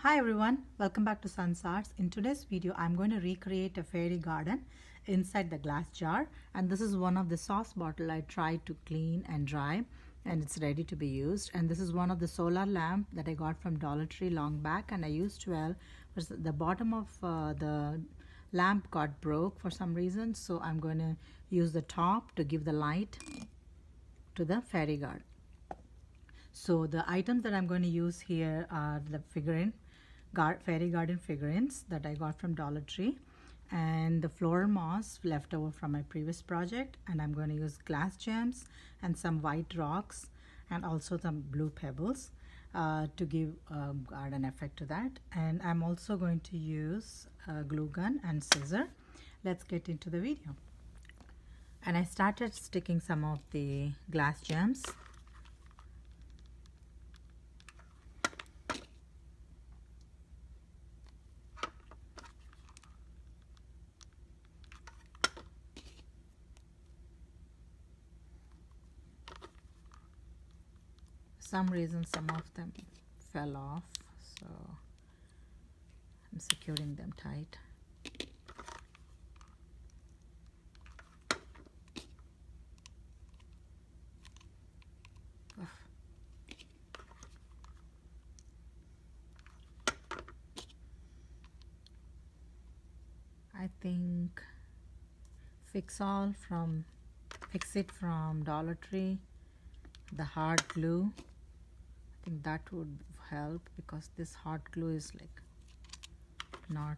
Hi everyone, welcome back to Sun's Arts. In today's video, I'm going to recreate a fairy garden inside the glass jar, and this is one of the sauce bottle I tried to clean and dry, and it's ready to be used. And this is one of the solar lamp that I got from Dollar Tree long back, and I used well. The bottom of the lamp got broke for some reason, so I'm going to use the top to give the light to the fairy garden. So the items that I'm going to use here are the fairy garden figurines that I got from Dollar Tree, and the floral moss left over from my previous project, and I'm going to use glass gems and some white rocks and also some blue pebbles to give a garden effect to that. And I'm also going to use a glue gun and scissor. Let's get into the video. And I started sticking some of the glass gems. For some reason some of them fell off, so I'm securing them tight. I think Fix It from Dollar Tree, the hard glue, I think that would help, because this hard glue is like not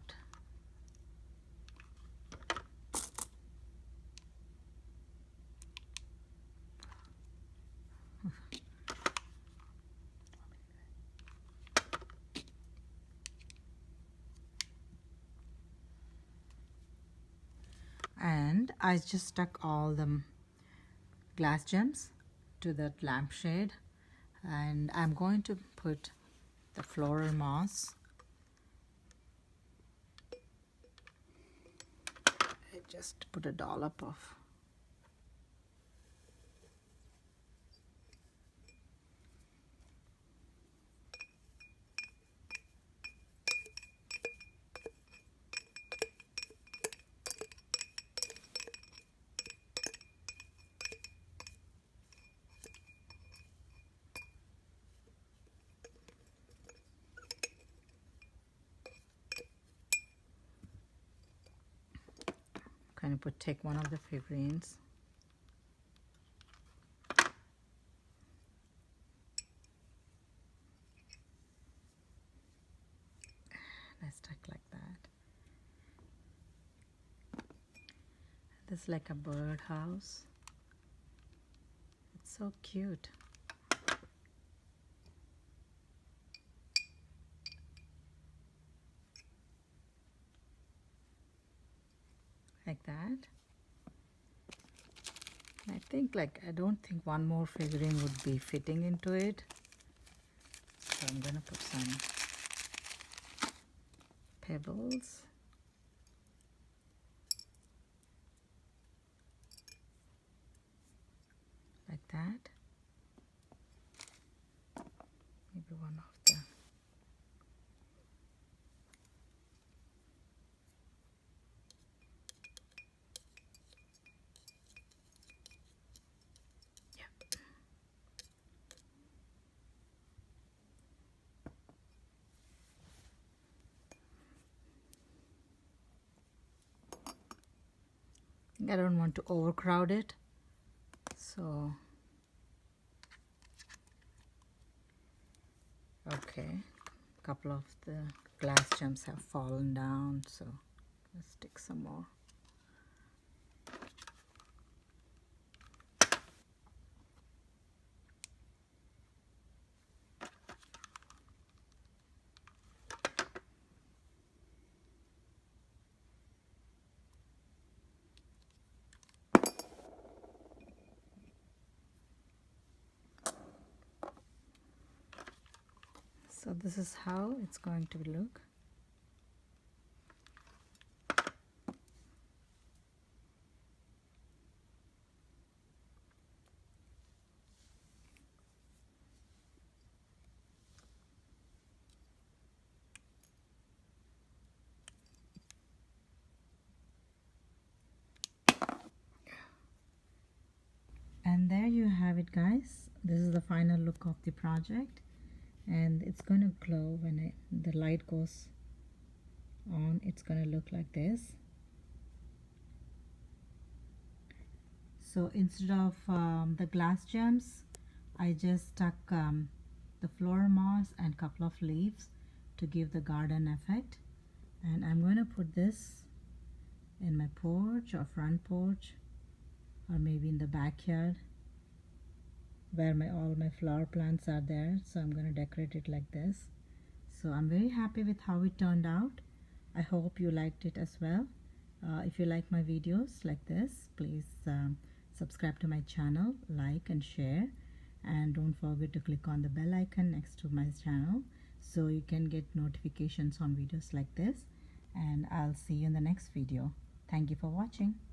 and I just stuck all the glass gems to that lampshade, and I'm going to put the floral moss. I just put a dollop of take one of the figurines. And I stuck like that. This is like a birdhouse. It's so cute. Like that. I don't think one more figurine would be fitting into it, so I'm gonna put some pebbles. Like that. Maybe one of them. I don't want to overcrowd it, so okay, a couple of the glass gems have fallen down, so let's stick some more. So this is how it's going to look. it, guys. This is the final look of the project, and it's going to glow when the light goes on. It's going to look like this. So instead of the glass gems, I just stuck the floral moss and couple of leaves to give the garden effect. And I'm going to put this in my porch or front porch, or maybe in the backyard where all my flower plants are there. So I'm going to decorate it like this. So I'm very happy with how it turned out. I hope you liked it as well. If you like my videos like this, please subscribe to my channel, like and share, and don't forget to click on the bell icon next to my channel so you can get notifications on videos like this. And I'll see you in the next video. Thank you for watching.